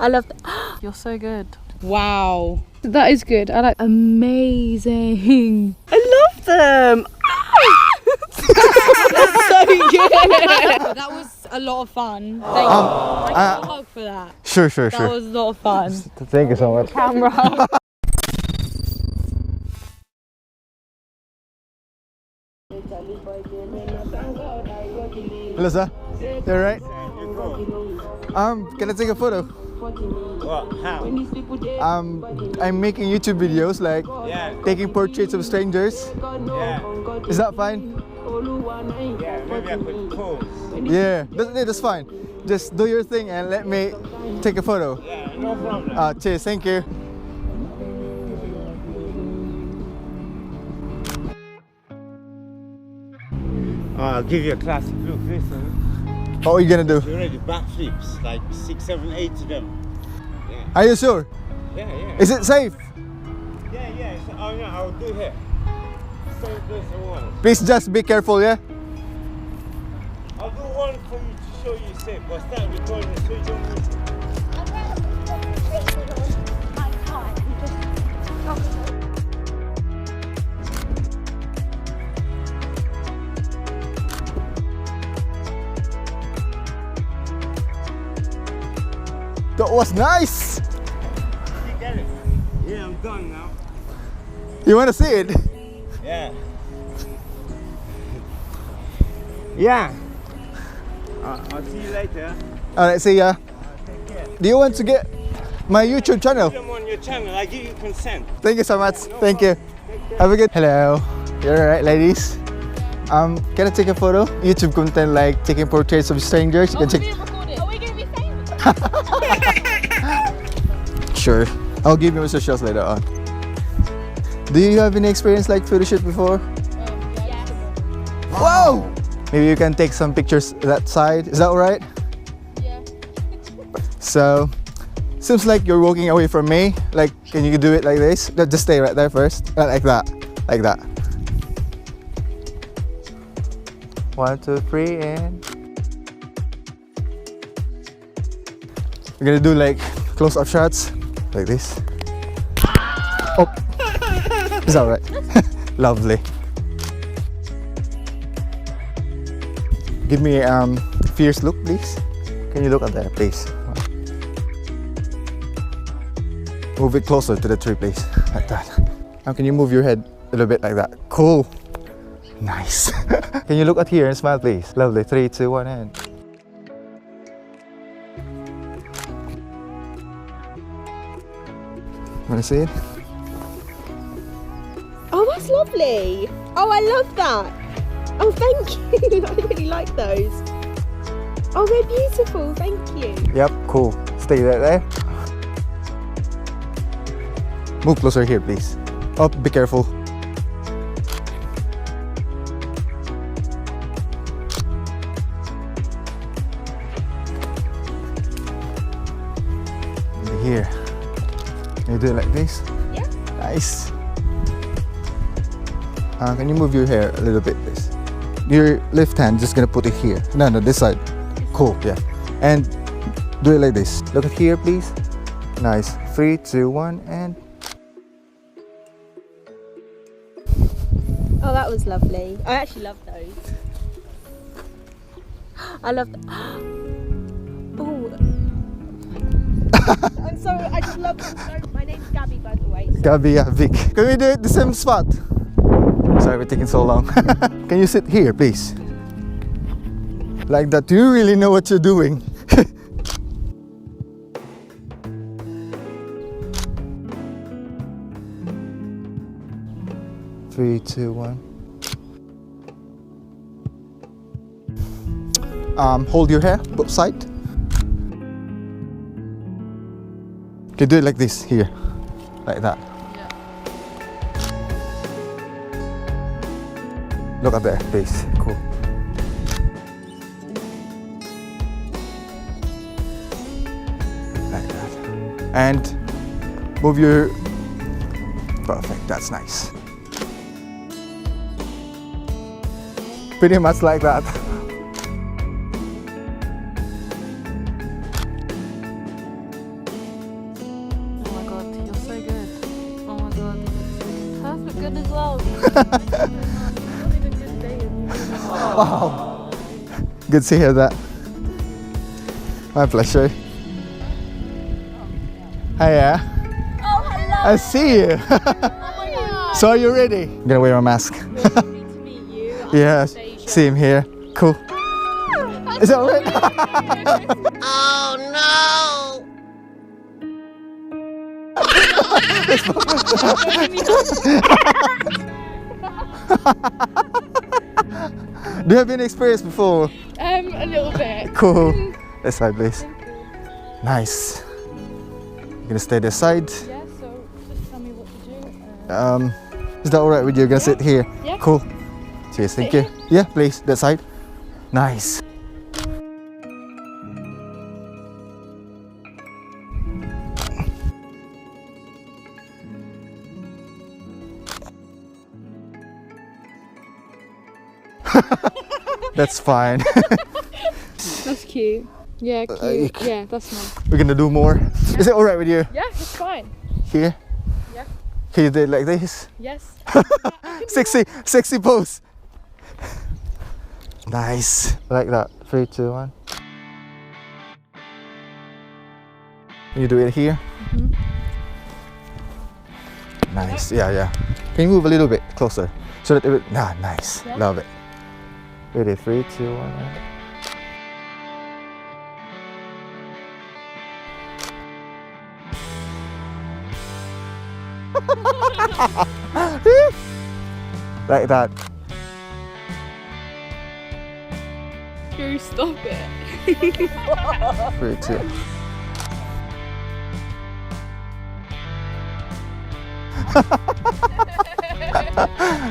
I love that. You're so good. Wow. That is good. I like. Amazing. I love them. That's so good. That was a lot of fun. Thank you. I got a hug for that. Sure. That was a lot of fun. Thank you so much. Camera. Hello, sir. You alright? Can I take a photo? What? How? I'm making YouTube videos, like Yeah. taking portraits of strangers. Yeah. Is that fine? Yeah. Maybe I could pause. Yeah, that's fine. Just do your thing and let me take a photo. Yeah. No problem. Cheers, thank you. I'll give you a classic look. Listen. What are you gonna do? You already backflips, like 6, 7, 8 of them. Yeah. Are you sure? Yeah. Is it safe? Yeah. So, oh no, I'll do here. Same place I want. Please just be careful, yeah? I'll do one for you to show you safe. But start recording so you don't move. That was nice! You get it? Yeah, I'm done now. You wanna see it? Yeah. Yeah. I'll see you later. Alright, see ya. Take care. Do you want to get my YouTube channel? I'm on your channel. I give you consent. Thank you so much. Thank you. Have a good. Hello. You're alright, ladies. Can I take a photo? YouTube content like taking portraits of strangers. You can take. Are we gonna be famous? Sure. I'll give you my socials later on. Do you have any experience like photo shoot before? Yes. Wow! Maybe you can take some pictures that side. Is that alright? Yeah. So, seems like you're walking away from me. Like, can you do it like this? No, just stay right there first. Like that. Like that. 1, 2, 3, and we're gonna do like close-up shots, like this. Oh, is that right? Lovely. Give me a fierce look, please. Can you look at that, please? Move it closer to the tree, please. Like that. Now, can you move your head a little bit like that? Cool. Nice. Can you look at here and smile, please? Lovely. 3, 2, 1, and. Wanna see it? Oh, that's lovely. Oh, I love that. Oh, thank you. I really like those. Oh, they're beautiful. Thank you. Yep, cool. Stay right there. Move closer here, please. Oh, be careful. Here. Can you do it like this? Yeah. Nice. Can you move your hair a little bit, please? Your left hand, just gonna put it here. No, this side. Cool, yeah. And do it like this. Look at here, please. Nice. 3, 2, 1, and. Oh, that was lovely. I actually love those. I love that. Oh. I'm sorry, I just love them so. My name's Gabby, by the way. So. Gabby, yeah, Vic. Can we do it the same spot? Sorry, we're taking so long. Can you sit here, please? Like that. Do you really know what you're doing? 3, 2, 1. Hold your hair, both side. Okay, do it like this, here. Like that. Yeah. Look at there, please. Cool. Like that. And move your... Perfect, that's nice. Pretty much like that. good as well. Wow. Good to hear that. My pleasure. Hiya. Oh, hello. I see you. Oh my God. So are you ready? I'm gonna wear my mask. Really to meet you. Yeah, same here. Cool. Is that alright? Oh no! Do you have any experience before? A little bit. Cool. This side, please. Nice. You're gonna stay this side. Yeah, so just tell me what to do. Is that alright with you? You're gonna sit here? Yeah. Cool. Cheers, thank you. Yeah, please, that side. Nice. That's fine. That's cute. Yeah, cute. Yeah, that's nice. We're gonna do more. Is it alright with you? Yeah, it's fine. Here? Yeah. Can you do it like this? Yes. Sexy pose. Nice. Like that. 3, 2, 1. Can you do it here? Mhm. Nice. Yeah. Can you move a little bit closer so that it will, nice. Yeah. Love it. Ready? 3, 2, 1. Like that. Drew, stop it. 3, 2.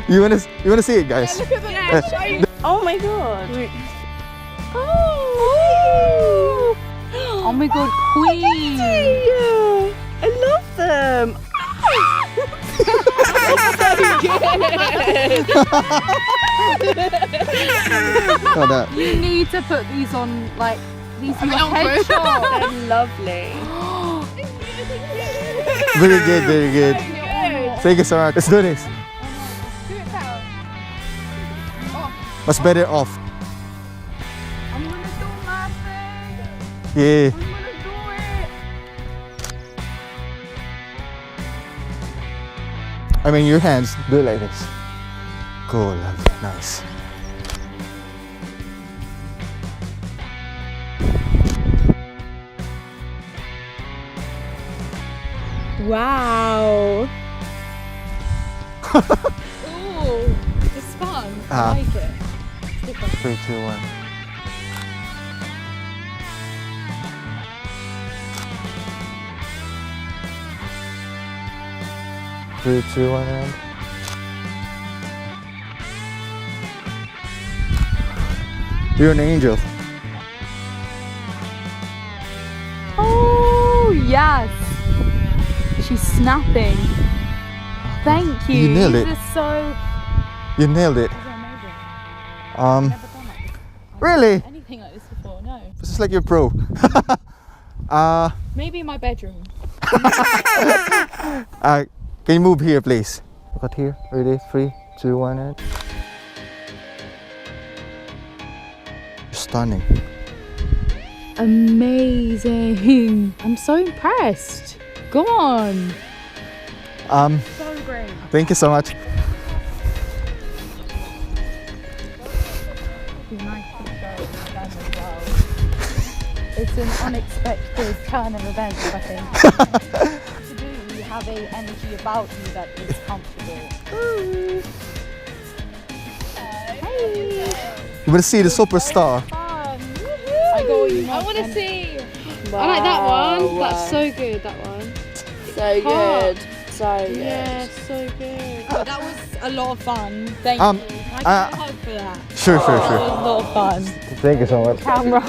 You wanna see it, guys? Look at the shiny. Oh my god! Wait. Oh! Oh my God, Queen! I love them! Got that. You need to put these on, like, these are your headshot. They're lovely. Very good, very good. Thank you so much. Let's do this. Do it down. What's better off? I'm gonna do my thing. Yeah. I'm gonna do it. I mean, your hands. Do it like this. Cool, lovely, nice. Wow! Ooh, it's fun. I like it. It's different. 3, 2, 1. Three, 2, 1, and you're an angel. Oh, yes. She's snapping. Thank you. You nailed it. This is so... You nailed it. This is amazing. Um, I've never done like this. really? Anything like this before, no. This is like you're pro. Maybe in my bedroom. Can you move here, please? Look at here. Ready? 3, 2, 1, and stunning. Amazing. I'm so impressed. Go on. So great. Thank you so much. It'd be nice to go with them as well. It's an unexpected turn of events, I think. To do, you have a energy about you that is comfortable. Ooh. Hey. You want to see the superstar? Fun. I got what you want. I want to see. I like that one. That's so good, that one. So good. So good. Yeah, so good. Oh, that was a lot of fun. Thank Um, you. Can I get a hug for that? Sure. That was a lot of fun. Thank you so much. Camera.